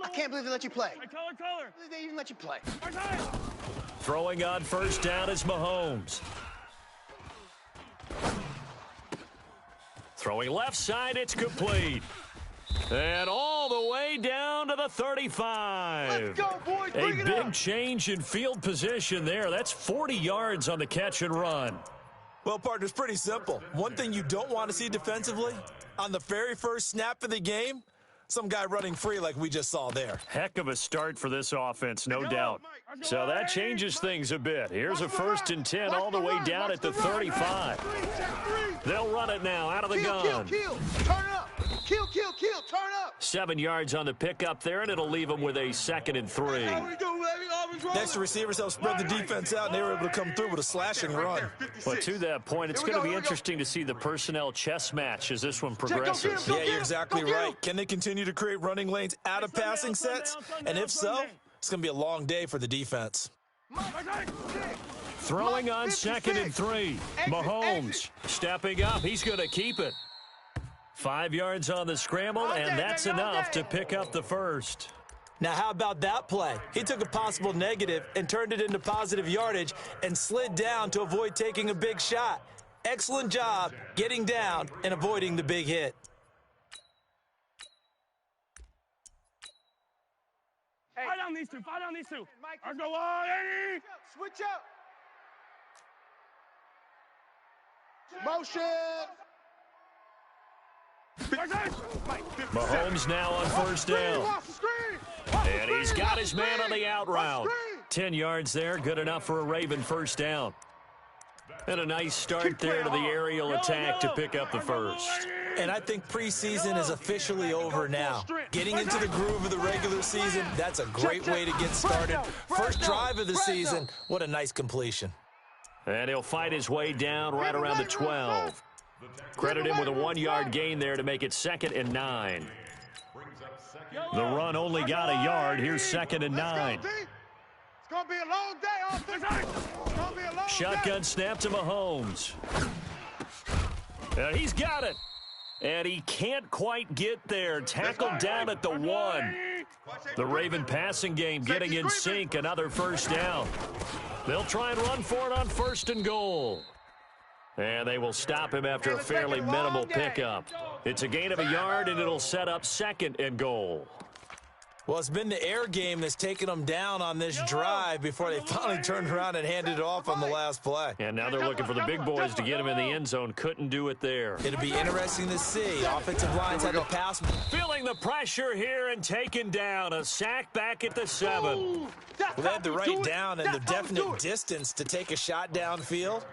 I can't believe they let you play. They even let you play. Throwing on first down is Mahomes. Throwing left side, it's complete. And all the way down to the 35. Let's go, boys. A big change in field position there. That's 40 yards on the catch and run. Well, partner, it's pretty simple. One thing you don't want to see defensively, on the very first snap of the game, some guy running free like we just saw there. Heck of a start for this offense, no doubt. So that changes things a bit. Here's a 1st and 10 all the way down at the 35. They'll run it now out of the gun. Kill. Turn up. Kill. Turn up. 7 yards on the pickup there, and it'll leave them with a 2nd and 3. Next, the receivers help spread the defense out, and they were able to come through with a slashing run. But to that point, it's going to be interesting to see the personnel chess match as this one progresses. Yeah, you're exactly right. Can they continue to create running lanes out of passing sets? And if so, it's going to be a long day for the defense. Throwing on 2nd and 3. Mahomes stepping up. He's going to keep it. 5 yards on the scramble, and that's enough to pick up the first. Now, how about that play? He took a possible negative and turned it into positive yardage and slid down to avoid taking a big shot. Excellent job getting down and avoiding the big hit. Hey. Fight on these two. Or go on, Eddie. Switch up. Motion. Mahomes now on first down. And he's got his man on the out route. 10 yards there, good enough for a Raven first down. And a nice start there to the aerial attack to pick up the first. And I think preseason is officially over now. Getting into the groove of the regular season, that's a great way to get started. First drive of the season, what a nice completion. And he'll fight his way down right around the 12. Credit him with a 1-yard gain there to make it 2nd and 9. The run only got a yard. Here's 2nd and 9. It's going to be a long day, offense. Shotgun snap to Mahomes. And he's got it. And he can't quite get there. Tackled down at the 1. The Raven passing game getting in sync. Another first down. They'll try and run for it on 1st and goal. And they will stop him after a fairly minimal pickup. It's a gain of a yard, and it'll set up 2nd and goal. Well, it's been the air game that's taken them down on this drive before they finally turned around and handed it off on the last play. And now they're looking for the big boys to get him in the end zone. Couldn't do it there. It'll be interesting to see. Offensive lines had to pass. Feeling the pressure here and taken down. A sack back at the 7. Well, they had the right down and the definite distance to take a shot downfield.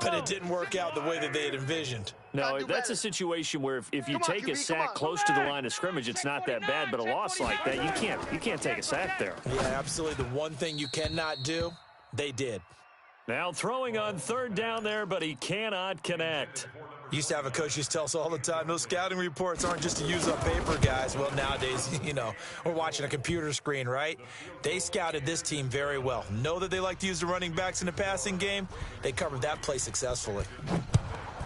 But it didn't work out the way that they had envisioned. No, that's a situation where if you take a sack close to the line of scrimmage, it's not that bad. But a loss like that, you can't take a sack there. Yeah, absolutely. The one thing you cannot do, they did. Now throwing on 3rd down there, but he cannot connect. Used to have a coach who used to tell us all the time, those scouting reports aren't just to use on paper, guys. Well, nowadays, we're watching a computer screen, right? They scouted this team very well. Know that they like to use the running backs in the passing game. They covered that play successfully.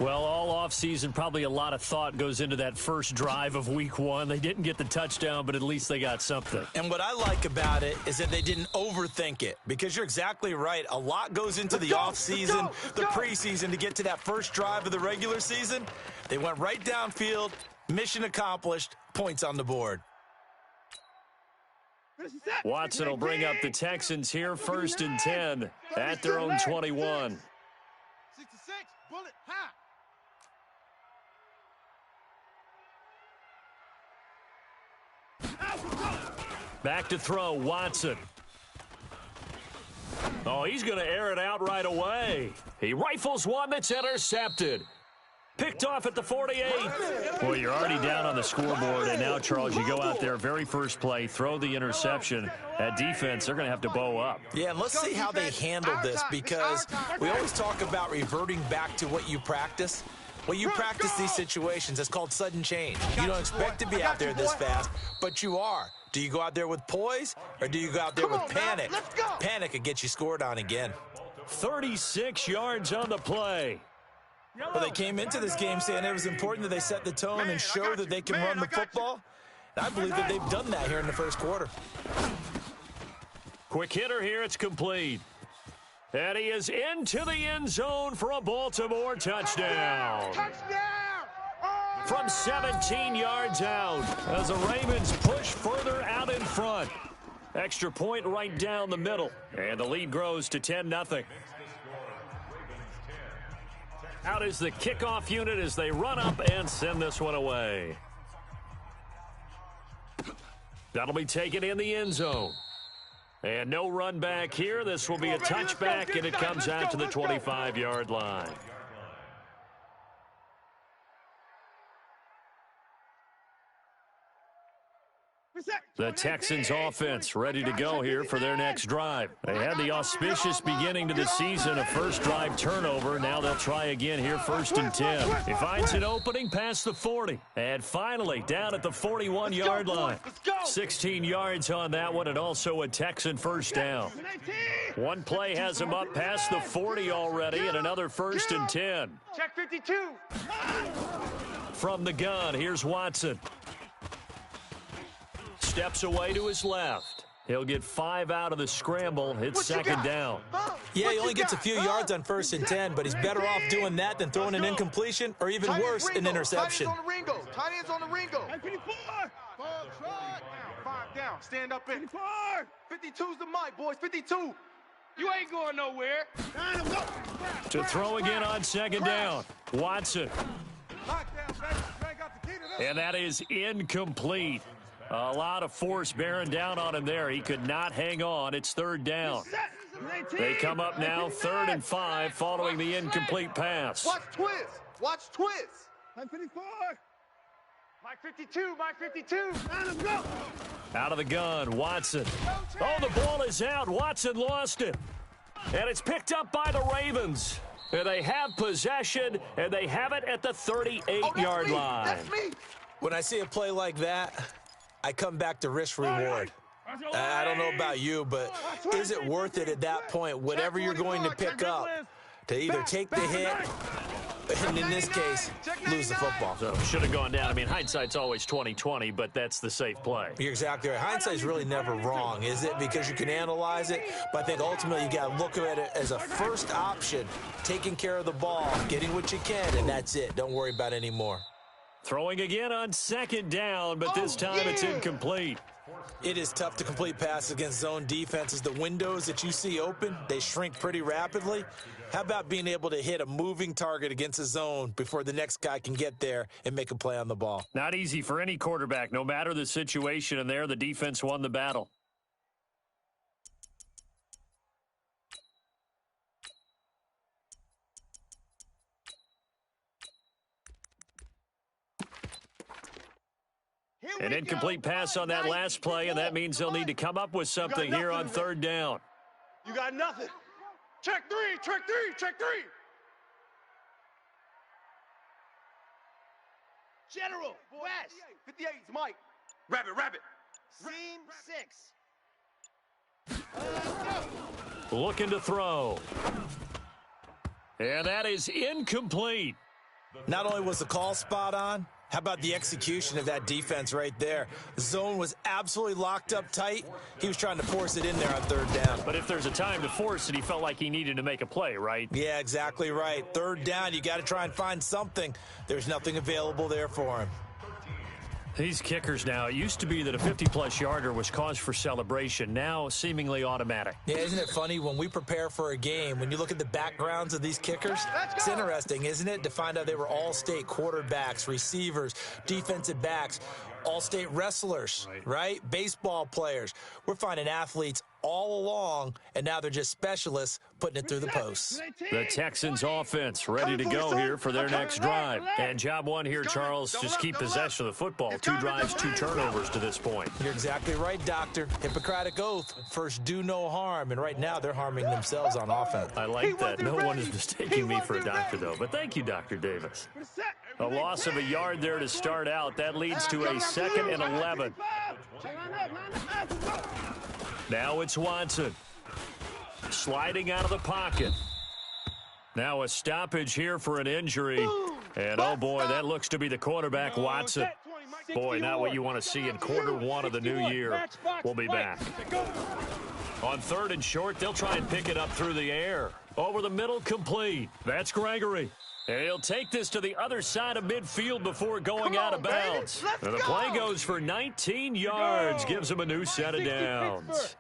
Well, all offseason, probably a lot of thought goes into that first drive of week 1. They didn't get the touchdown, but at least they got something. And what I like about it is that they didn't overthink it, because you're exactly right. A lot goes into the offseason, the preseason to get to that first drive of the regular season. They went right downfield, mission accomplished, points on the board. Watson will bring up the Texans here, 1st and 10 at their own 21. 66, bullet, high. Back to throw, Watson. Oh, he's going to air it out right away. He rifles one that's intercepted. Picked off at the 48. Well, you're already down on the scoreboard, and now, Charles, you go out there, very first play, throw the interception. At defense, they're going to have to bow up. Yeah, and let's see how they handle this, because we always talk about reverting back to what you practice. Well, you practice these situations. It's called sudden change. You don't expect to be out there this fast, but you are. Do you go out there with poise, or do you go out there with panic? Panic could get you scored on again. 36 yards on the play. Well, they came into this game saying it was important that they set the tone and show that they can run the football. And I believe that they've done that here in the first quarter. Quick hitter here. It's complete. And he is into the end zone for a Baltimore touchdown. From 17 yards out as the Ravens push further out in front. Extra point right down the middle. And the lead grows to 10-0. Out is the kickoff unit as they run up and send this one away. That'll be taken in the end zone. And no run back here. This will be a touchback, and it comes out to the 25-yard line. The Texans offense ready to go here for their next drive. They had the auspicious beginning to the season, a first drive turnover. Now they'll try again here, 1st and 10. He finds an opening past the 40. And finally down at the 41-yard line. 16 yards on that one, and also a Texan first down. One play has him up past the 40 already, and another 1st and 10. Check 52. From the gun, here's Watson. Steps away to his left. He'll get 5 out of the scramble. It's 2nd down. Yeah, he only gets a few yards on 1st and 10, but he's better off doing that than throwing an incompletion or even worse, an interception. Tight ends on the Ringo. 5 down. Stand up in. 52's the mic, boys. 52. You ain't going nowhere. To throw again on 2nd down. Watson. And that is incomplete. A lot of force bearing down on him there. He could not hang on. It's 3rd down. They come up now 3rd and 5 following the incomplete pass. Watch twist. Watch twist. Mike 54. Mike 52. Mike 52. Out of the gun, Watson. Oh, the ball is out. Watson lost it. And it's picked up by the Ravens. And they have possession, and they have it at the 38-yard line. That's me. When I see a play like that, I come back to risk reward. I don't know about you, but is it worth it at that point, whatever you're going to pick up, to either take the hit, and in this case, lose the football? So should have gone down. I mean, hindsight's always 20/20, but that's the safe play. You're exactly right. Hindsight's really never wrong, is it? Because you can analyze it, but I think ultimately you got to look at it as a first option, taking care of the ball, getting what you can, and that's it. Don't worry about any more. Throwing again on 2nd down, but this time it's incomplete. It is tough to complete passes against zone defenses. The windows that you see open, they shrink pretty rapidly. How about being able to hit a moving target against a zone before the next guy can get there and make a play on the ball? Not easy for any quarterback, no matter the situation, and there the defense won the battle. An incomplete pass on that last play, and that means they'll need to come up with something here on 3rd down. You got nothing. Check 3. Check 3. Check 3. General, West. 58's Mike. Rabbit. Seam 6. Looking to throw. And that is incomplete. Not only was the call spot on, how about the execution of that defense right there? The zone was absolutely locked up tight. He was trying to force it in there on 3rd down. But if there's a time to force it, he felt like he needed to make a play, right? Yeah, exactly right. 3rd down, you got to try and find something. There's nothing available there for him. These kickers now, it used to be that a 50-plus yarder was cause for celebration, now seemingly automatic. Yeah, isn't it funny when we prepare for a game, when you look at the backgrounds of these kickers, it's interesting, isn't it, to find out they were all-state quarterbacks, receivers, defensive backs, all-state wrestlers, right? Baseball players. We're finding athletes all along, and now they're just specialists putting it through the posts. The Texans offense ready to go here for their next drive. And job one here, Charles, just keep possession of the football. 2 drives, 2 turnovers to this point. You're exactly right, Doctor. Hippocratic oath, first do no harm, and right now they're harming themselves on offense. I like that. No one is mistaking me for a doctor, though. But thank you, Dr. Davis. A loss of a yard there to start out. That leads to a 2nd and 11. Now it's Watson. Sliding out of the pocket. Now a stoppage here for an injury. And, oh, boy, that looks to be the quarterback, Watson. Boy, not what you want to see in quarter one of the new year. We'll be back. On 3rd and short, they'll try and pick it up through the air. Over the middle, complete. That's Gregory. And he'll take this to the other side of midfield before going out of bounds. And the play goes for 19 yards, gives him a new set of downs.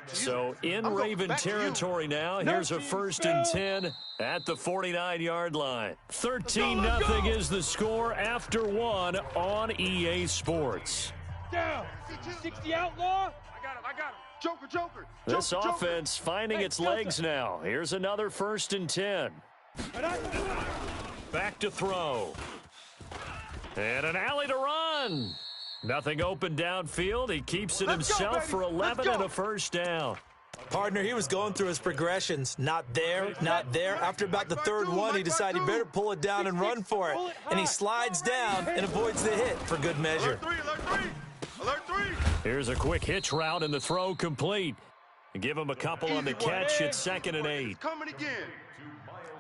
So in Raven territory now, here's a 1st and 10 at the 49-yard line. 13-0 is the score after one on EA Sports. Down. 60 outlaw. I got him. Joker. This offense finding its legs now. Here's another 1st and 10. Back to throw. And an alley to run. Nothing open downfield. He keeps it himself for 11 and a 1st down. Partner, he was going through his progressions. Not there, not there. After about the 3rd one, he decided he better pull it down and run for it. And he slides down and avoids the hit for good measure. Alert 3. Here's a quick hitch route and the throw complete. Give him a couple on the catch. It's 2nd and 8. Coming again.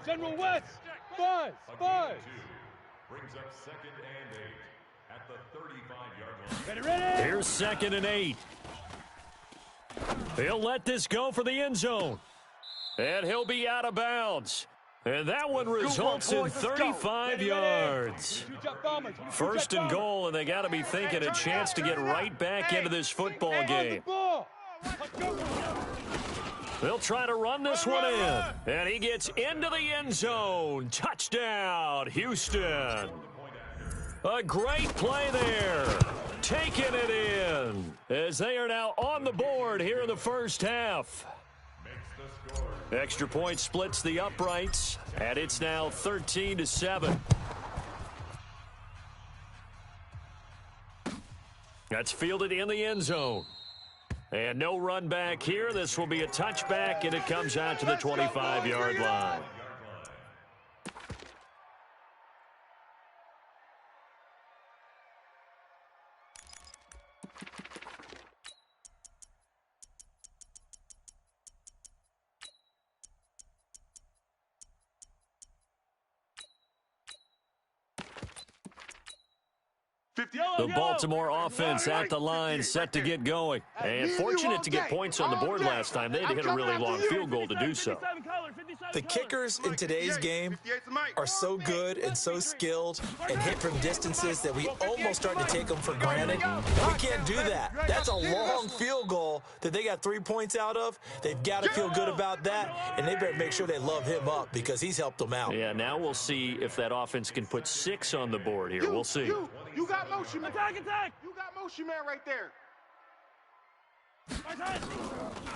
General West. Buzz. Brings up 2nd and 8 at the 35-yard line. Ready. Here's 2nd and 8. He'll let this go for the end zone. And he'll be out of bounds. And that one results in 35 yards. 1st and goal, and they got to be thinking a chance to get right back into this football game. They'll try to run this one in. And he gets into the end zone. Touchdown, Houston. A great play there. Taking it in as they are now on the board here in the 1st half. Extra point splits the uprights, and it's now 13-7. That's fielded in the end zone. And no run back here. This will be a touchback, and it comes out to the 25-yard line. The Baltimore offense at the line, set to get going. And fortunate to get points on the board last time. They had to hit a really long field goal to do so. The kickers in today's game are so good and so skilled and hit from distances that we almost start to take them for granted. We can't do that. That's a long field goal that they got 3 points out of. They've got to feel good about that, and they better make sure they love him up because he's helped them out. Yeah, now we'll see if that offense can put 6 on the board here. We'll see. You got motion, man. Attack. You got motion, man, right there.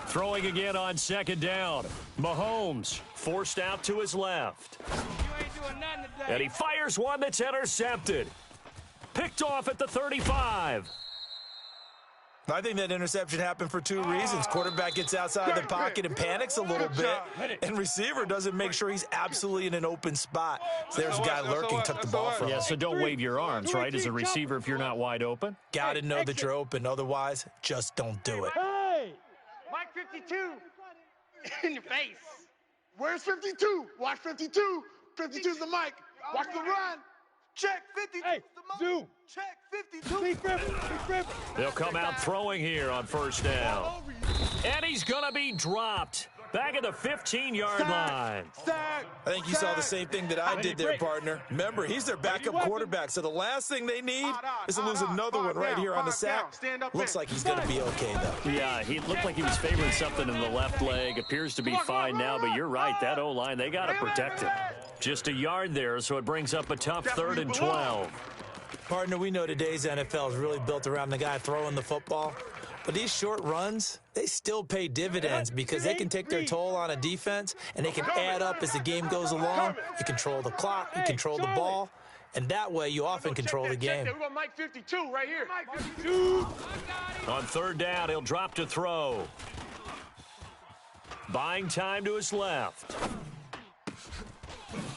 Throwing again on 2nd down. Mahomes forced out to his left. You ain't doing nothing today. And he fires one that's intercepted. Picked off at the 35. I think that interception happened for 2 reasons. Quarterback gets outside the pocket and panics a little bit, and receiver doesn't make sure he's absolutely in an open spot. So there's a guy lurking, took the ball from him. Yeah, so don't wave your arms, right, as a receiver if you're not wide open. Got to know that you're open. Otherwise, just don't do it. Hey! Mike 52. In your face. Where's 52? Watch 52. 52's the mic. Watch the run. Check 52. Hey, zoom. Check 52. Be crippled. They'll come out throwing here on 1st down. And he's going to be dropped. Back at the 15-yard line. Sack. I think you saw the same thing that I did there, partner. Remember, he's their backup quarterback, so the last thing they need is to lose another one right here on the sack. Looks like he's going to be okay, though. Yeah, he looked like he was favoring something in the left leg. Appears to be fine now, but you're right. That O-line, they got to protect it. Just a yard there, so it brings up a tough 3rd and 12. Partner, we know today's NFL is really built around the guy throwing the football. But these short runs, they still pay dividends because they can take their toll on a defense, and they can add up as the game goes along. You control the clock, you control the ball, and that way you often control the game. We got Mike 52 right here. On 3rd down, he'll drop to throw. Buying time to his left.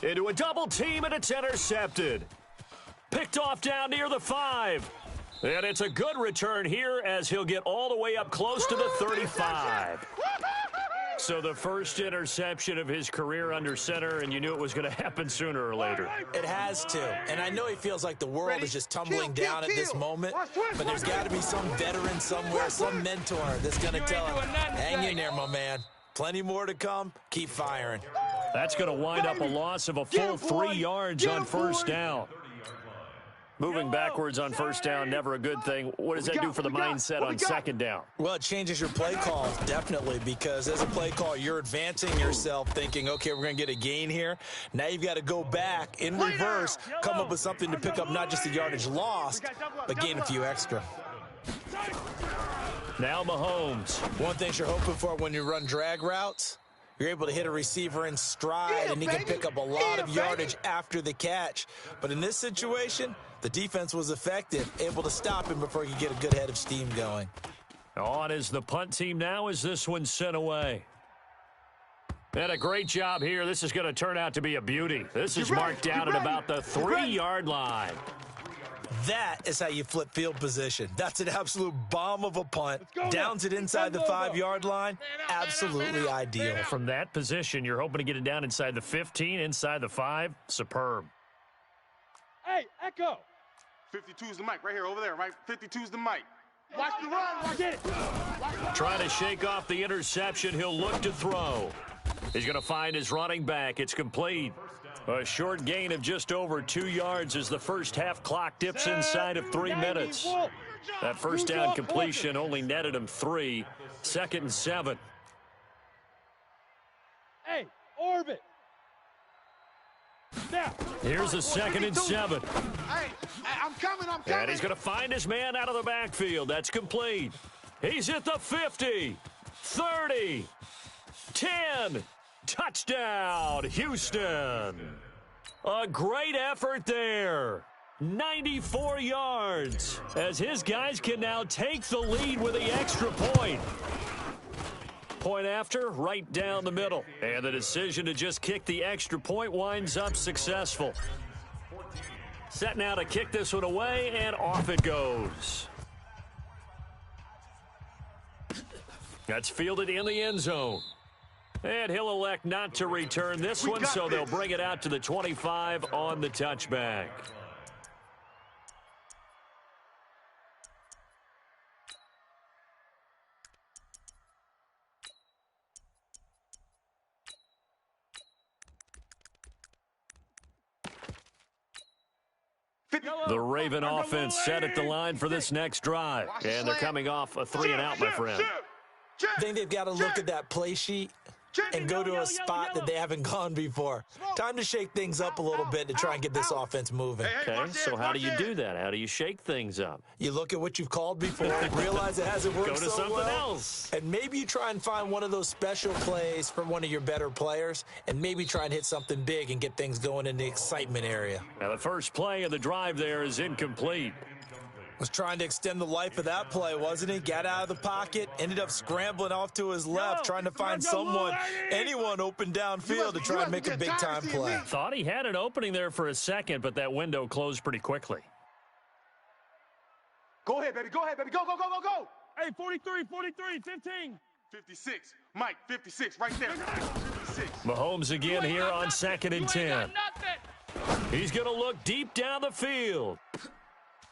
Into a double team, and it's intercepted. Picked off down near the 5. And it's a good return here as he'll get all the way up close to the 35. So the first interception of his career under center, and you knew it was going to happen sooner or later. It has to. And I know he feels like the world is just tumbling down at this moment, but there's got to be some veteran somewhere, some mentor that's going to tell him, hang in there, my man. Plenty more to come. Keep firing. That's going to wind up a loss of a full 3 yards on first down. Moving backwards on first down, never a good thing. What does that do for the mindset on second down? Well, it changes your play calls, definitely, because as a play call, you're advancing yourself thinking, okay, we're going to get a gain here. Now you've got to go back in reverse, come up with something to pick up not just the yardage lost, but gain a few extra. Now Mahomes. One thing you're hoping for when you run drag routes, you're able to hit a receiver in stride, and he can pick up a lot of yardage after the catch. But in this situation, the defense was effective, able to stop him before he could get a good head of steam going. On is the punt team now as this one's sent away. And a great job here. This is going to turn out to be a beauty. This is marked down at about the 3-yard line. That is how you flip field position. That's an absolute bomb of a punt. Downs it inside the 5-yard line. Absolutely ideal. From that position, you're hoping to get it down inside the 15, inside the 5. Superb. Hey, Echo. 52 is the mic right here, over there, right? 52 is the mic. Watch the run. Watch it. Trying to shake off the interception. He'll look to throw. He's going to find his running back. It's complete. A short gain of just over 2 yards as the first half clock dips inside of 3 minutes. That first down completion only netted him 3. 2nd and 7. Hey, orbit. Now. Here's a 2nd and 7. Hey, I'm coming. And he's going to find his man out of the backfield. That's complete. He's at the 50, 30, 10. Touchdown, Houston. A great effort there. 94 yards as his guys can now take the lead with the extra point. Point after, right down the middle. And the decision to just kick the extra point winds up successful. Set now to kick this one away, and off it goes. That's fielded in the end zone. And he'll elect not to return this one, so they'll bring it out to the 25 on the touchback. The Raven offense set at the line for this next drive. And they're coming off a 3-and-out, my friend. I think they've got to look at that play sheet and go to a spot that they haven't gone before. Time to shake things up a little bit to try and get this offense moving. Okay, so how do you do that? How do you shake things up? You look at what you've called before, realize it hasn't worked Go to so something well, else. and maybe you try and find one of those special plays for one of your better players, and maybe try and hit something big and get things going in the excitement area. Now, the first play of the drive there is incomplete. Was trying to extend the life of that play, wasn't he? Got out of the pocket, ended up scrambling off to his left, trying to find someone, anyone open downfield to try and make a big-time play. Thought he had an opening there for a second, but that window closed pretty quickly. Go ahead, baby. Go ahead, baby. Go, go, go, go, go. Hey, 43, 15. 56. Mike, 56, right there. 56. Mahomes again here on 2nd and 10. He's going to look deep down the field.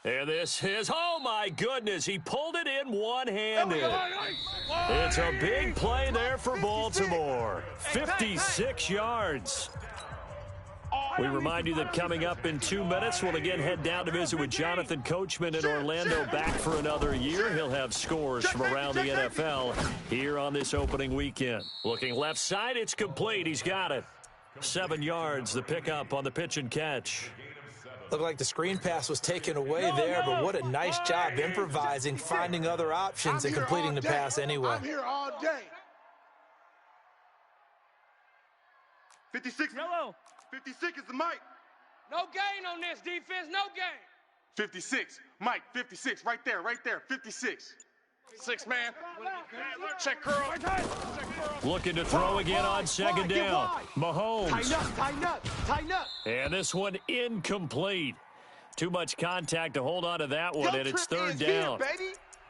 And this is, oh my goodness, he pulled it in one-handed. It's a big play there for Baltimore. 56 yards. We remind you that coming up in 2 minutes, we'll again head down to visit with Jonathan Coachman in Orlando, back for another year. He'll have scores from around the NFL here on this opening weekend. Looking left side, it's complete. He's got it. 7 yards, the pickup on the pitch and catch. Looked like the screen pass was taken away there, but what a nice job improvising, finding other options, and completing the pass anyway. I'm here all day. 56. Yellow. 56 is the mic. No gain on this defense, no gain. 56. Mike, 56, right there, 56. 6 man. Check curl. Looking to throw again on 2nd down. Mahomes. Tighten up. And this one incomplete. Too much contact to hold on to that one, and it's 3rd down.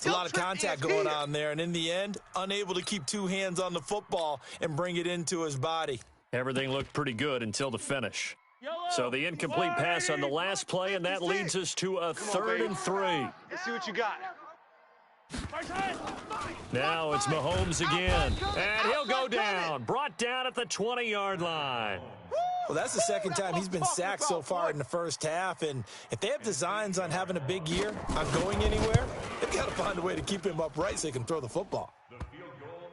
A lot of contact going on there, and in the end, unable to keep two hands on the football and bring it into his body. Everything looked pretty good until the finish. So the incomplete pass on the last play, and that leads us to a 3rd and 3. Let's see what you got. Now it's Mahomes again, and he'll go down. Brought down at the 20-yard line. Well, that's the second time he's been sacked so far in the first half, and if they have designs on having a big year, on going anywhere, they've got to find a way to keep him upright so he can throw the football.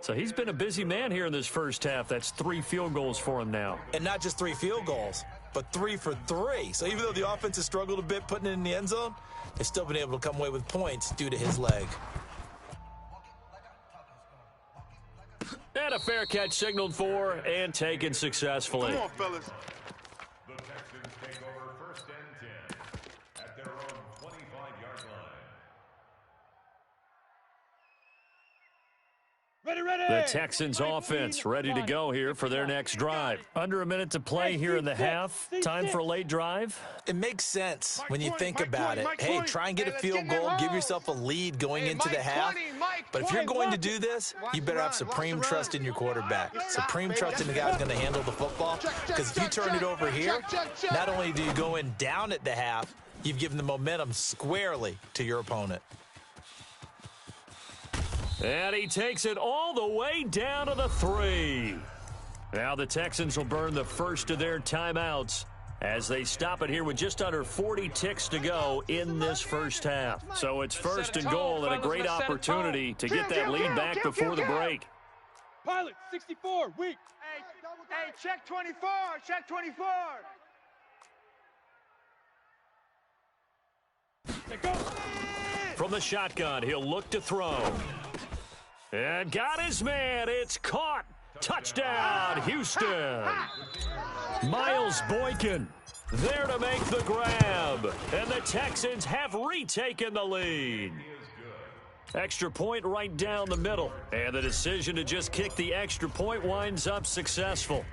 So he's been a busy man here in this first half. That's 3 field goals for him now. And not just 3 field goals, but 3 for 3. So even though the offense has struggled a bit putting it in the end zone, they've still been able to come away with points due to his leg. And a fair catch signaled for and taken successfully. Come on, fellas. The Texans take over 1st and 10 at their own 25-yard line. The Texans offense ready to go here for their next drive. Under a minute to play here in the half. Time for a late drive. It makes sense when you think about it. Hey, try and get a field goal, give yourself a lead going into the half. But if you're going to do this, you better have supreme trust in your quarterback. Supreme trust in the guy who's going to handle the football. Because if you turn it over here, not only do you go in down at the half, you've given the momentum squarely to your opponent. And he takes it all the way down to the 3. Now the Texans will burn the first of their timeouts as they stop it here with just under 40 ticks to go in this first half. So it's 1st and goal and a great opportunity to get that lead back before the break. Pilot, 64, weak. Hey, check 24, check 24. Go. From the shotgun, he'll look to throw. And got his man. It's caught. Touchdown, Houston. Miles Boykin there to make the grab. And the Texans have retaken the lead. Extra point right down the middle. And the decision to just kick the extra point winds up successful.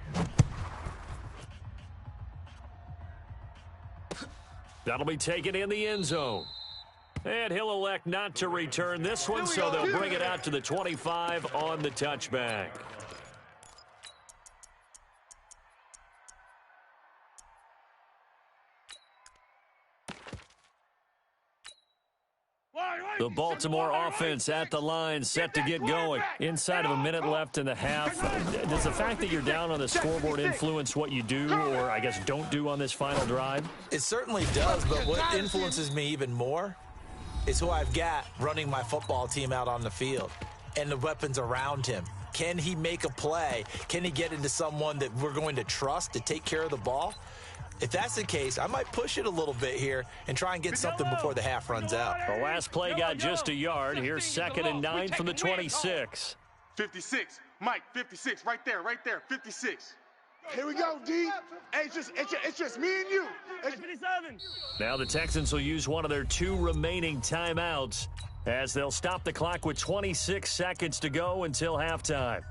That'll be taken in the end zone. And he'll elect not to return this one, so they'll bring it out to the 25 on the touchback. The Baltimore offense at the line, set to get going. Inside of a minute left in the half. Does the fact that you're down on the scoreboard influence what you do, or I guess don't do on this final drive? It certainly does, but what influences me even more is who I've got running my football team out on the field and the weapons around him. Can he make a play? Can he get into someone that we're going to trust to take care of the ball? If that's the case, I might push it a little bit here and try and get something before the half runs out. The last play got just a yard. Here's 2nd and 9 from the 26. 56. Mike, 56. Right there, 56. Here we go, D. Hey, it's just me and you. 57. Now the Texans will use one of their 2 remaining timeouts as they'll stop the clock with 26 seconds to go until halftime.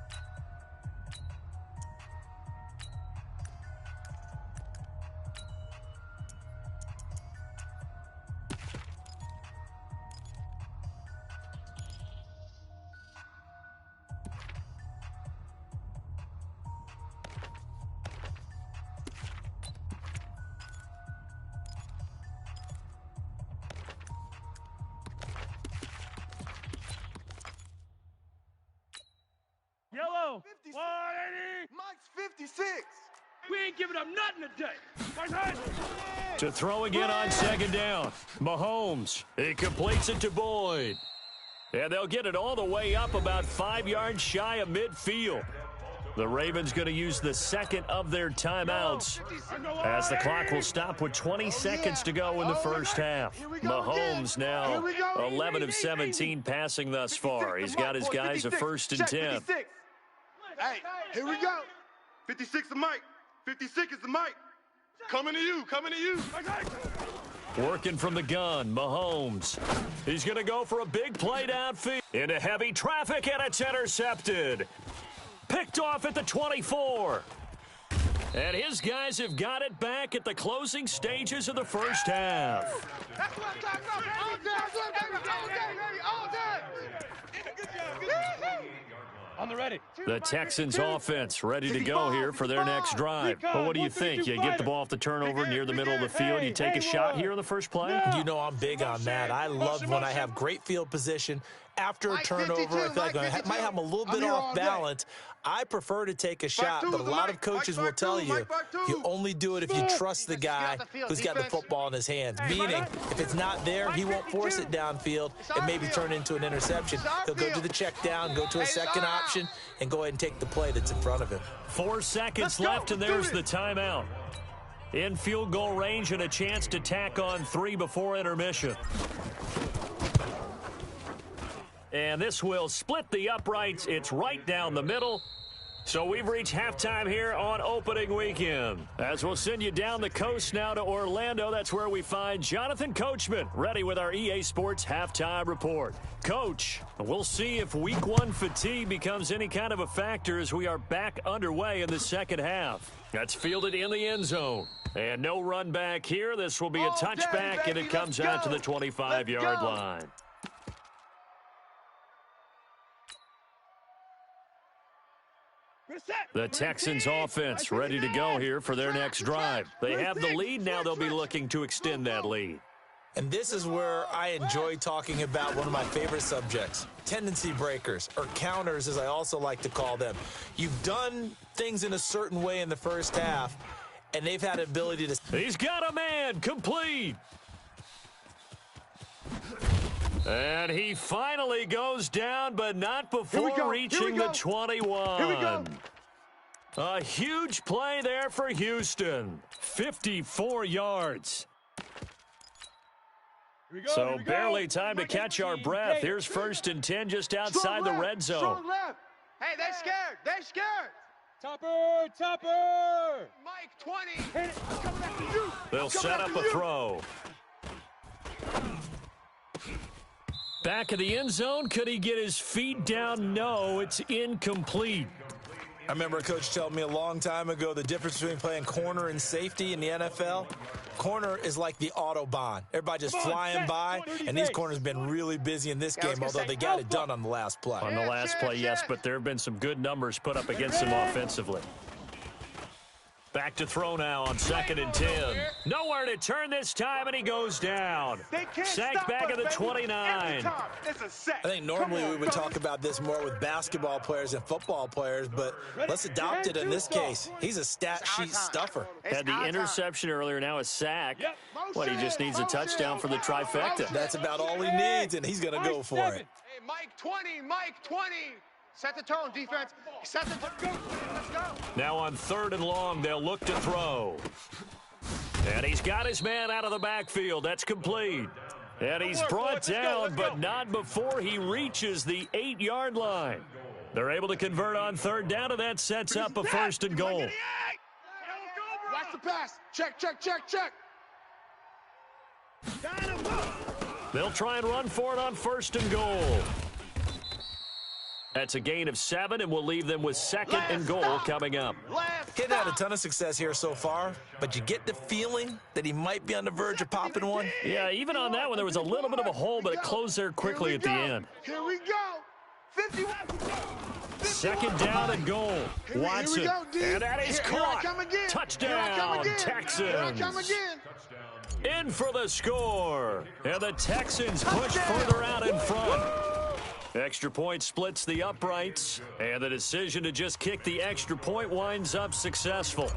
Yellow. 56. 180. Mike's 56. We ain't giving up nothing today. To throw again on 2nd down. Mahomes. He completes it to Boyd. And they'll get it all the way up about 5 yards shy of midfield. The Ravens going to use the 2nd of their timeouts as the clock will stop with 20 seconds to go in the first half. Mahomes now 11 of 17 passing thus far. He's got his guys a 1st and 10. Hey, here we go. 56 is Mike. 56 is the Mike. Coming to you. Working from the gun, Mahomes. He's going to go for a big play downfield. Into heavy traffic, and it's intercepted. Picked off at the 24. And his guys have got it back at the closing stages of the first half. That's what I'm talking about. All day. On the ready. The Texans offense ready to go here for their next drive. But what do you think? You get the ball off the turnover near the middle of the field. You take a shot here on the first play? You know I'm big on that. I love when I have great field position. After a turnover, I feel like I might have them a little bit off balance. I prefer to take a shot, but a lot of coaches will tell you you only do it if you trust the guy who's got the football in his hands. Meaning, if it's not there, he won't force it downfield and maybe turn it into an interception. He'll go to the check down, go to a second option, and go ahead and take the play that's in front of him. 4 seconds left, and there's the timeout. In field goal range and a chance to tack on 3 before intermission. And this will split the uprights. It's right down the middle. So we've reached halftime here on opening weekend. As we'll send you down the coast now to Orlando, that's where we find Jonathan Coachman, ready with our EA Sports halftime report. Coach, we'll see if week 1 fatigue becomes any kind of a factor as we are back underway in the second half. That's fielded in the end zone. And no run back here. This will be a touchback, and it comes out to the 25-yard line. The Texans offense ready to go here for their next drive. They have the lead. Now they'll be looking to extend that lead. And this is where I enjoy talking about one of my favorite subjects, tendency breakers, or counters as I also like to call them. You've done things in a certain way in the first half, and they've had an ability to... He's got a man, complete. And he finally goes down, but not before reaching the 21. Here we go. A huge play there for Houston. 54 yards. So barely time to catch our breath. Here's 1st and 10 just outside the red zone. Hey, they're scared. They're scared. Topper. Mike, 20. They'll set up a throw. Back of the end zone. Could he get his feet down? No, it's incomplete. I remember a coach telling me a long time ago the difference between playing corner and safety in the NFL. Corner is like the Autobahn. Everybody just flying by, and these corners have been really busy in this game, although they got it done on the last play. On the last play, yes, but there have been some good numbers put up against them offensively. Back to throw now on 2nd and 10. Nowhere to turn this time, and he goes down. Sacked back at the 29. I think normally we would talk about this more with basketball players and football players, but let's adopt it in this case. He's a stat sheet stuffer. Had the interception earlier, now a sack. What, he just needs a touchdown for the trifecta. That's about all he needs, and he's going to go for it. Hey, Mike, 20. Mike, 20. Set the tone, defense. Set the tone. Let's go. Now on 3rd and long, they'll look to throw. And he's got his man out of the backfield. That's complete. And he's brought down, but not before he reaches the 8-yard line. They're able to convert on 3rd down, and that sets up a 1st and goal. Watch the pass. Check. They'll try and run for it on 1st and goal. That's a gain of 7, and we'll leave them with 2nd and goal coming up. Kid had a ton of success here so far, but you get the feeling that he might be on the verge of popping one. Yeah, even on that one, there was a little bit of a hole, but it closed there quickly at the end. Here we go. 51. 2nd down and goal. Watson, and that is caught. Touchdown, Texans. In for the score, and the Texans push further out in front. Extra point splits the uprights, and the decision to just kick the extra point winds up successful.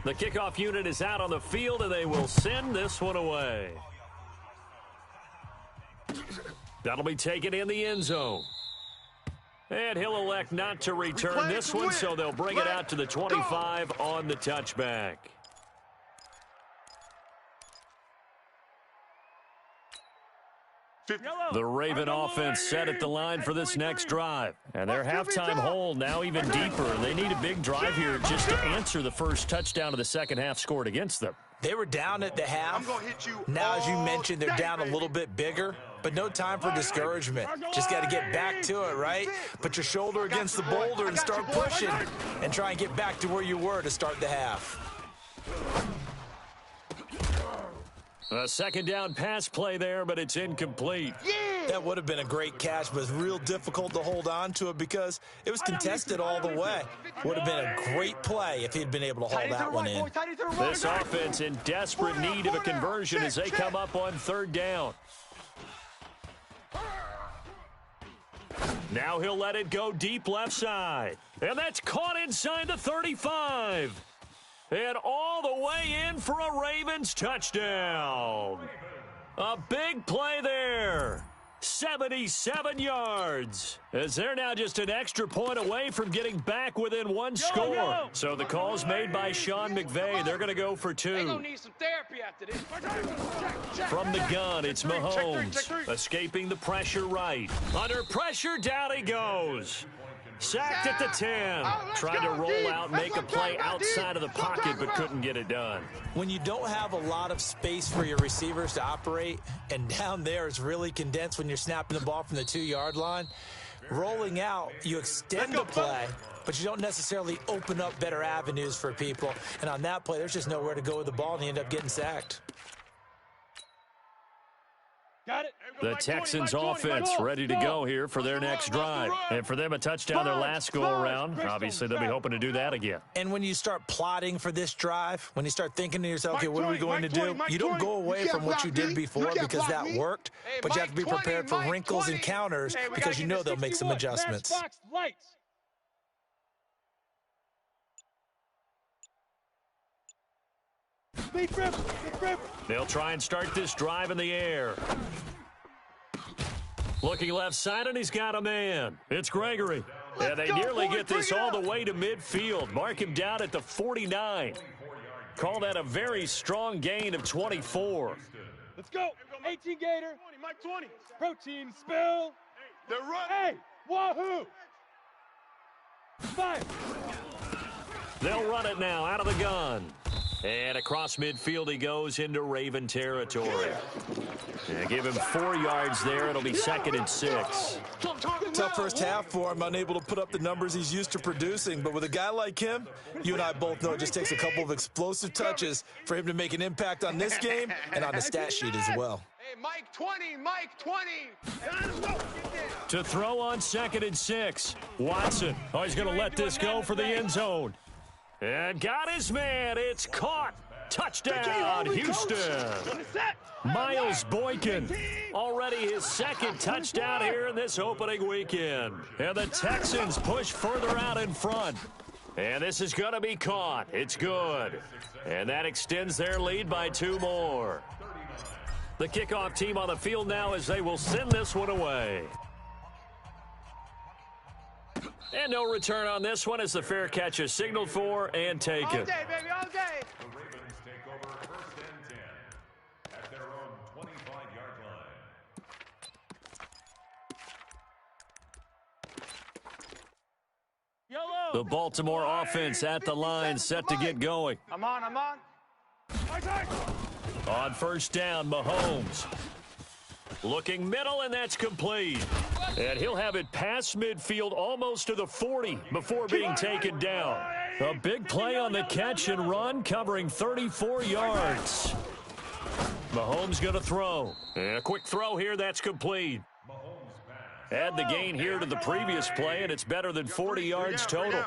The kickoff unit is out on the field, and they will send this one away. That'll be taken in the end zone. And he'll elect not to return this one, so they'll bring it out to the 25 on the touchback. The Raven offense set at the line for this next drive. And their halftime hole now even deeper. They need a big drive here just to answer the first touchdown of the second half scored against them. They were down at the half. Now, as you mentioned, they're down a little bit bigger. but no time for discouragement. Just got to get back to it, right? Put your shoulder against the boulder and start pushing and try and get back to where you were to start the half. A second down pass play there, but it's incomplete. That would have been a great catch, but it's real difficult to hold on to it because it was contested all the way. Would have been a great play if he'd been able to hold that one in. This offense in desperate need of a conversion as they come up on third down. Now he'll let it go deep left side. And that's caught inside the 35. And all the way in for a Ravens touchdown. A big play there. 77 yards. As they're now just an extra point away from getting back within one score. So the call's made by Sean McVay. They're going to go for two. They're going to need some therapy after this. From the gun, it's Mahomes. Escaping the pressure right. Under pressure, down he goes. Sacked at the 10. Tried to roll out, make a play outside of the pocket, but couldn't get it done. When you don't have a lot of space for your receivers to operate, and down there is really condensed when you're snapping the ball from the 2-yard line, rolling out, you extend the play, but you don't necessarily open up better avenues for people. And on that play, there's just nowhere to go with the ball, and you end up getting sacked. Got it. The Texans offense ready to go here for their next drive. And for them, a touchdown their last go-around. Obviously, they'll be hoping to do that again. And when you start plotting for this drive, when you start thinking to yourself, okay, what are we going to do? You don't go away from what you did before because that worked, but you have to be prepared for wrinkles and counters because you know they'll make some adjustments. They'll try and start this drive in the air. Looking left side, and he's got a man. It's Gregory. And they nearly get this all the way to midfield. Mark him down at the 49. Call that a very strong gain of 24. Let's go. 18 Gator. Mike 20. Protein spill. They're running. Hey, wahoo. 5. They'll run it now out of the gun. And across midfield he goes into Raven territory. Yeah, give him 4 yards there. It'll be 2nd and 6. Tough first half for him, unable to put up the numbers he's used to producing. But with a guy like him, you and I both know it just takes a couple of explosive touches for him to make an impact on this game and on the stat sheet as well. Hey, Mike 20, Mike 20. To throw on 2nd and 6. Watson. Oh, he's going to let this go for the end zone. And got his man. It's caught. Touchdown, Houston. Miles Boykin. Already his 2nd touchdown here in this opening weekend. And the Texans push further out in front. And this is going to be caught. It's good. And that extends their lead by 2 more. The kickoff team on the field now as they will send this one away. And no return on this one as the fair catch is signaled for and taken. All day, baby, all day. The Ravens take over 1st and 10 at their own 25-yard line. Yellow. The Baltimore offense at the line, set to get going. I'm on. On 1st down, Mahomes. Looking middle, and that's complete. And he'll have it past midfield almost to the 40 before being taken down. A big play on the catch and run, covering 34 yards. Mahomes going to throw. And a quick throw here, that's complete. Add the gain here to the previous play, and it's better than 40 yards total.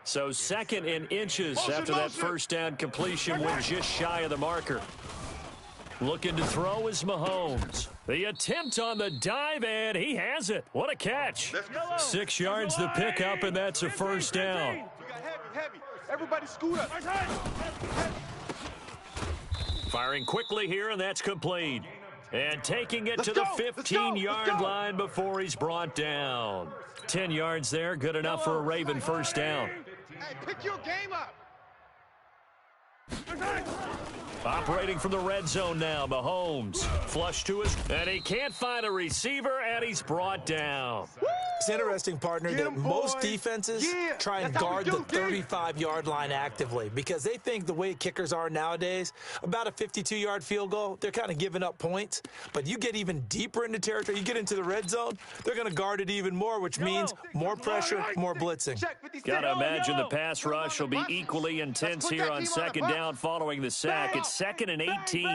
So 2nd in inches after that 1st down completion went just shy of the marker. Looking to throw is Mahomes. The attempt on the dive, and he has it. What a catch. 6 yards the pickup, and that's a 1st down. We got heavy. Everybody scoot up. Firing quickly here, and that's complete. And taking it to the 15-yard line before he's brought down. 10 yards there, good enough for a Raven 1st down. Hey, pick your game up. Operating from the red zone now, Mahomes. Flush to his, and he can't find a receiver, and he's brought down. It's interesting, partner, that most defenses try and guard the 35-yard line actively because they think the way kickers are nowadays, about a 52-yard field goal, they're kind of giving up points. But you get even deeper into territory, you get into the red zone, they're going to guard it even more, which means more pressure, more blitzing. Got to imagine the pass rush will be equally intense here on second down following the sack. It's 2nd and 18.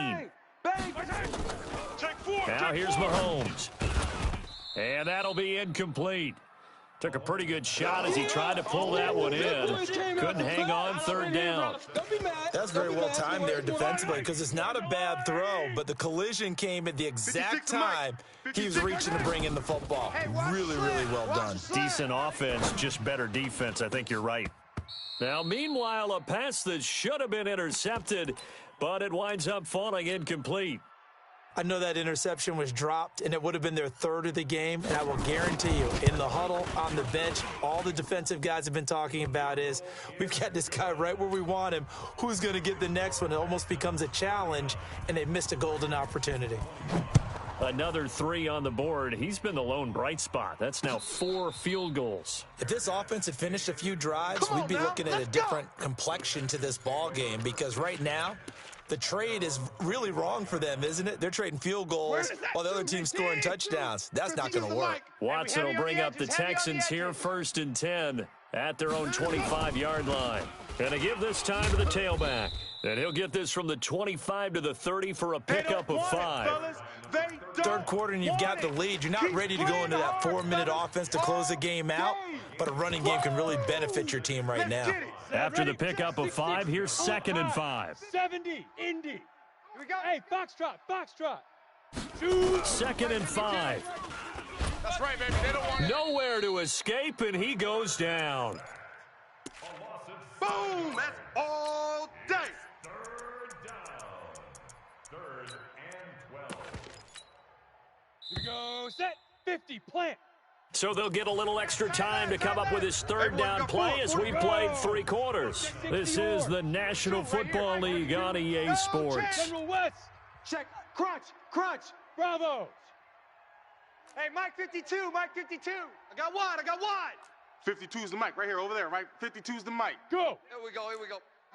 Now here's Mahomes. And that'll be incomplete. Took a pretty good shot as he tried to pull that one in. Couldn't hang on 3rd down. That's very well timed there defensively because it's not a bad throw, but the collision came at the exact time he was reaching to bring in the football. Really, really well done. Decent offense, just better defense. I think you're right. Now, meanwhile, a pass that should have been intercepted, but it winds up falling incomplete. I know that interception was dropped, and it would have been their 3rd of the game, and I will guarantee you, in the huddle, on the bench, all the defensive guys have been talking about is, we've got this guy right where we want him. Who's going to get the next one? It almost becomes a challenge, and they missed a golden opportunity. Another 3 on the board. He's been the lone bright spot. That's now 4 field goals. If this offense had finished a few drives, we'd be looking at a different complexion to this ball game because right now, the trade is really wrong for them, isn't it? They're trading field goals while the other team's scoring touchdowns. That's not going to work. Watson will bring up the Texans here 1st and 10 at their own 25-yard line. And to give this time to the tailback. And he'll get this from the 25 to the 30 for a pickup of 5. 3rd quarter and you've got the lead. You're not ready to go into that 4-minute offense to close the game out, but a running game can really benefit your team right now. After the pickup of 5, here's 2nd and 5. 70, Indy. Here we go. Hey, foxtrot. 2nd and 5. That's right, baby. They don't want Nowhere to escape, and he goes down. Boom! That's all day. 3rd down. 3rd and 12. Here we go. Set. 50. Plant. So they'll get a little extra time to come up with his 3rd down play as we've played 3 quarters. This is the National Football League on EA Sports. Central West. Check. Crunch. Bravo. Hey, Mike 52. I got wide. 52's the mic right here, over there, right? 52's the mic. Go. Here we go.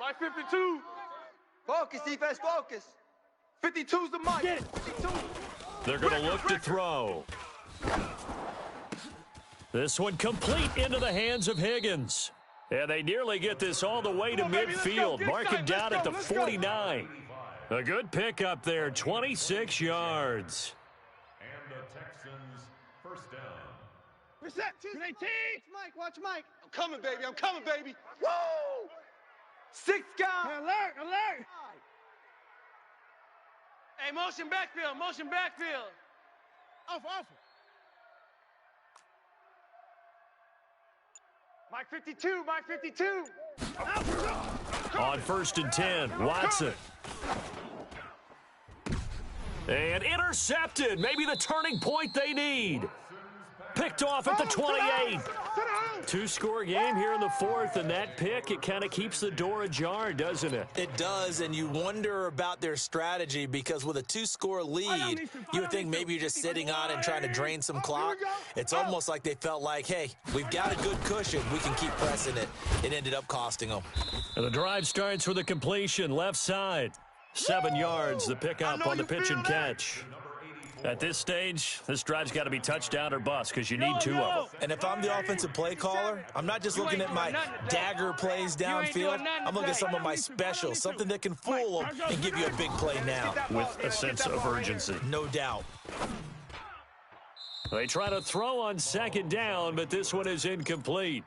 Mike 52. Focus, defense, focus. 52's the mic. Get it. 52. They're going to look to throw. This one complete into the hands of Higgins. And they nearly get this all the way to midfield. Mark it down at the 49. A good pickup there, 26 yards. And the Texans' 1st down. Reset. 218. Watch Mike. I'm coming, baby. Woo! 6 guys. Alert. Hey, motion backfield. Off. Mike 52. On 1st and 10, Watson. And intercepted. Maybe the turning point they need. Picked off at the 28. 2-score game here in the 4th, and that pick, it kind of keeps the door ajar, doesn't it? It does, and you wonder about their strategy because with a 2-score lead, you would think maybe you're just sitting on it and trying to drain some clock. It's almost like they felt like, hey, we've got a good cushion. We can keep pressing it. It ended up costing them. And the drive starts with a completion, left side. 7 yards, the pickup on the pitch and catch. At this stage, this drive's got to be touchdown or bust because you need 2 of them. And if I'm the offensive play caller, I'm not just looking at my dagger plays downfield. I'm looking at some of my specials, something that can fool them and give you a big play now. With a sense of urgency. No doubt. They try to throw on 2nd down, but this one is incomplete.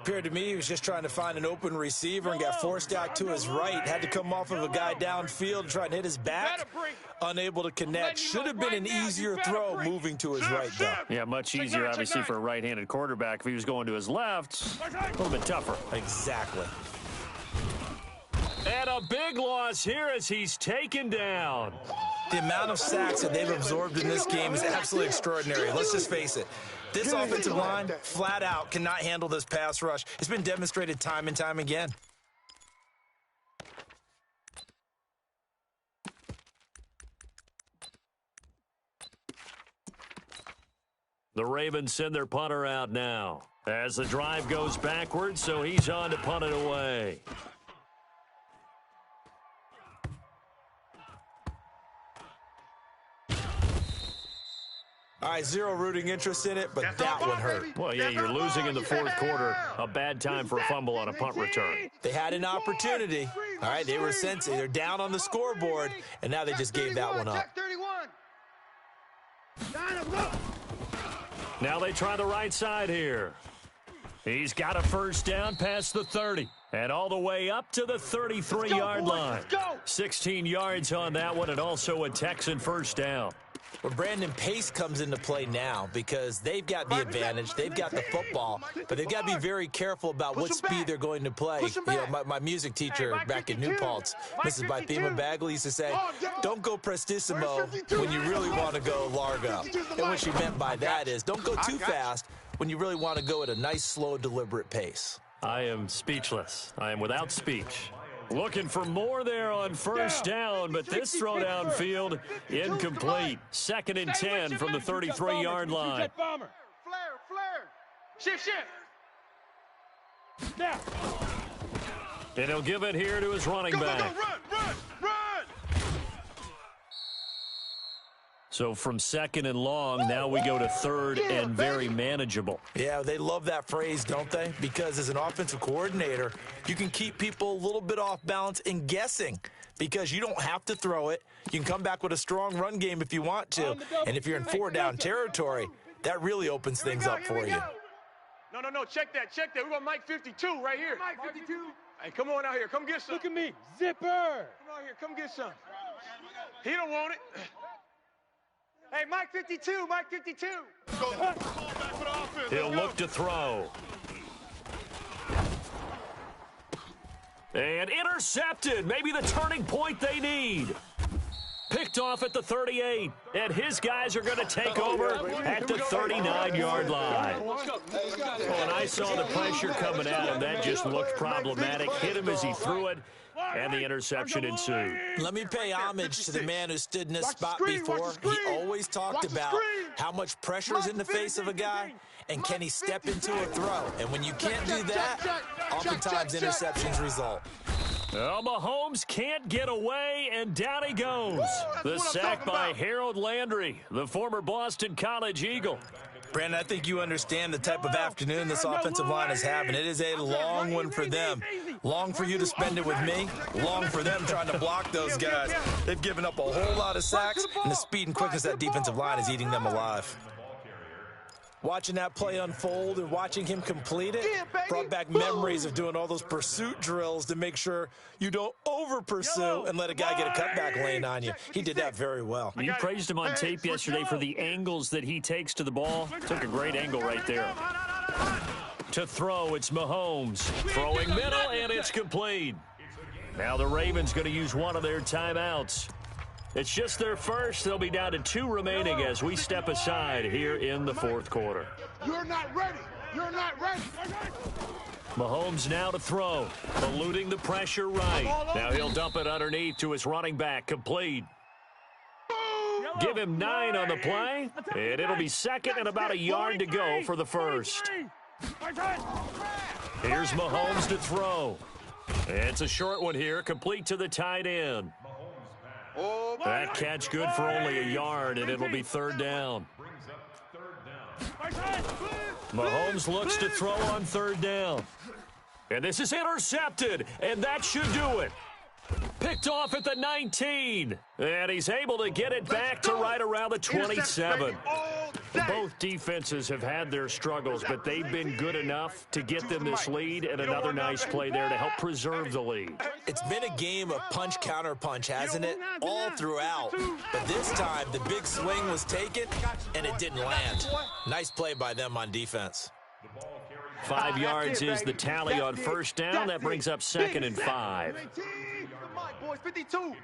Appeared to me he was just trying to find an open receiver and got forced out to his right. Had to come off of a guy downfield, trying to hit his back. Unable to connect. Should have been an easier throw moving to his right, though. Yeah, much easier, obviously, for a right-handed quarterback. If he was going to his left, a little bit tougher. Exactly. And a big loss here as he's taken down. The amount of sacks that they've absorbed in this game is absolutely extraordinary. Let's just face it. This offensive line, flat out, cannot handle this pass rush. It's been demonstrated time and time again. The Ravens send their punter out now as the drive goes backwards, so he's on to punt it away. All right, zero rooting interest in it, but that one hurt. Well, yeah, you're losing in the fourth quarter. A bad time for a fumble on a punt return. They had an opportunity. All right, they were sensitive. They're down on the scoreboard, and now they just gave that one up. Now they try the right side here. He's got a first down past the 30 and all the way up to the 33-yard line. 16 yards on that one, and also a Texan first down. Well, Brandon, pace comes into play now because they've got the advantage. They've got the football, but they've got to be very careful about what speed they're going to play. You know, my music teacher back in New Paltz, Mrs. Bythema Bagley, used to say, don't go prestissimo when you really want to go largo. And what she meant by that is don't go too fast when you really want to go at a nice, slow, deliberate pace. I am speechless. I am without speech. Looking for more there on first down, but this throw downfield incomplete. 2nd and 10 from the 33-yard line. Flare. Shift. Now. And he'll give it here to his running back. Run! So from 2nd and long, now we go to 3rd and very manageable. Yeah, they love that phrase, don't they? Because as an offensive coordinator, you can keep people a little bit off balance and guessing because you don't have to throw it. You can come back with a strong run game if you want to. And if you're in 4-down territory, that really opens things up for you. No, check that. We got Mike 52 right here. Mike 52. Hey, come on out here. Come get some. Look at me. Zipper. Come out here. Come get some. He don't want it. Hey, Mike 52. He'll look to throw. And intercepted. Maybe the turning point they need. Picked off at the 38. And his guys are going to take over at the 39-yard line. When I saw the pressure coming at him, that just looked problematic. Hit him as he threw it. And the interception ensued. Let me pay homage to the man who stood in this spot before. He always talked about how much pressure is in the face of a guy, and can he step into a throw. And when you can't do that, oftentimes interceptions result. Well, Mahomes can't get away, and down he goes. The sack by Harold Landry, the former Boston College Eagle. Brandon, I think you understand the type of afternoon this offensive line is having. It is a long one for them. Long for you to spend it with me. Long for them trying to block those guys. They've given up a whole lot of sacks, and the speed and quickness of that defensive line is eating them alive. Watching that play unfold and watching him complete it brought back memories of doing all those pursuit drills to make sure you don't over-pursue and let a guy get a cutback lane on you. He did that very well. You praised him on tape yesterday for the angles that he takes to the ball. Took a great angle right there. To throw, it's Mahomes. Throwing middle, and it's complete. Now the Ravens going to use one of their timeouts. It's just their first. They'll be down to 2 remaining as we step aside here in the fourth quarter. You're not ready. Mahomes now to throw, eluding the pressure right. Now he'll dump it underneath to his running back, complete. Give him 9 on the play, and it'll be 2nd and about a yard to go for the first. Here's Mahomes to throw. It's a short one here, complete to the tight end. That catch good for only a yard, and it'll be 3rd down. Mahomes looks to throw on 3rd down. And this is intercepted, and that should do it. Picked off at the 19. And he's able to get it back to right around the 27. Both defenses have had their struggles, but they've been good enough to get them this lead, and another nice play there to help preserve the lead. It's been a game of punch, counter punch, hasn't it? All throughout. But this time, the big swing was taken, and it didn't land. Nice play by them on defense. 5 yards is the tally on first down. That brings up 2nd and 5. Boys, 52.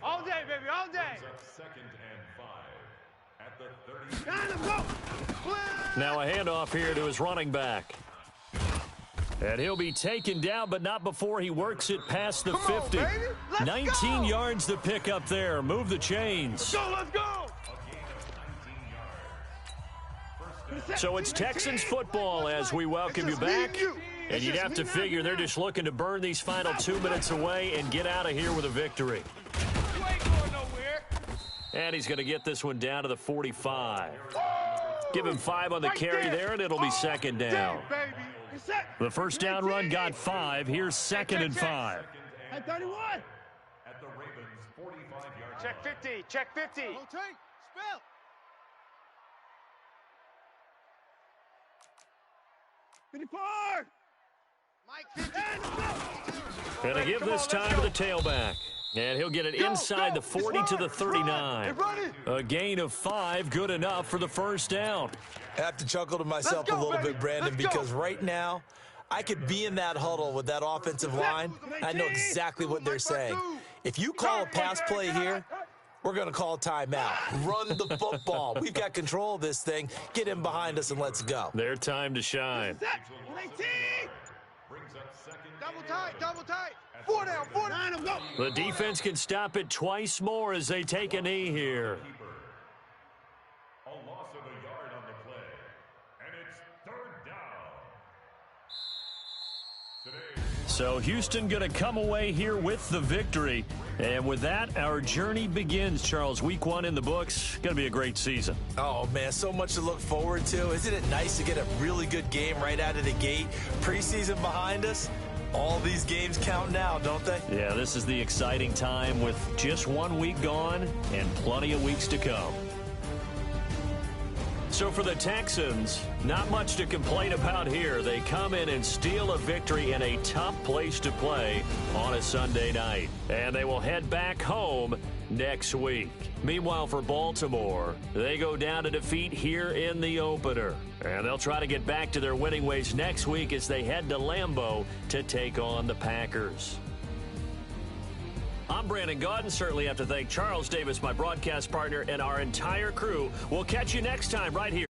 All day, baby, all day. Now a handoff here to his running back. And he'll be taken down, but not before he works it past the 50. 19 yards to pick up there. Move the chains. Let's go. So it's Texans football as we welcome you back. And you'd have to figure they're just looking to burn these final 2 minutes away and get out of here with a victory. And he's going to get this one down to the 45. Give him 5 on the carry there, and it'll be second down. The first down run got 5. Here's 2nd and 5. At 31. At the Ravens' 45-yard Check 50. Check 50. Rotate. Spell. 54. Mike 50. Going to give this time to the tailback. And he'll get it inside the 40 to the 39. A gain of 5, good enough for the first down. I have to chuckle to myself a little bit, Brandon, because right now I could be in that huddle with that offensive line. I know exactly what they're saying. If you call a pass play here, we're going to call a timeout. Run the football. We've got control of this thing. Get him behind us and let's go. Their time to shine. Double tight. 4 down, 4 down. The defense can stop it twice more as they take a knee here. A loss of a yard on the play. And it's 3rd down. So Houston going to come away here with the victory. And with that, our journey begins, Charles. Week 1 in the books. Going to be a great season. Oh, man, so much to look forward to. Isn't it nice to get a really good game right out of the gate? Preseason behind us. All these games count now, don't they? Yeah, this is the exciting time with just 1 week gone and plenty of weeks to come. So for the Texans, not much to complain about here. They come in and steal a victory in a tough place to play on a Sunday night. And they will head back home next week. Meanwhile, for Baltimore, they go down to defeat here in the opener. And they'll try to get back to their winning ways next week as they head to Lambeau to take on the Packers. I'm Brandon Gaudin. Certainly have to thank Charles Davis, my broadcast partner, and our entire crew. We'll catch you next time right here.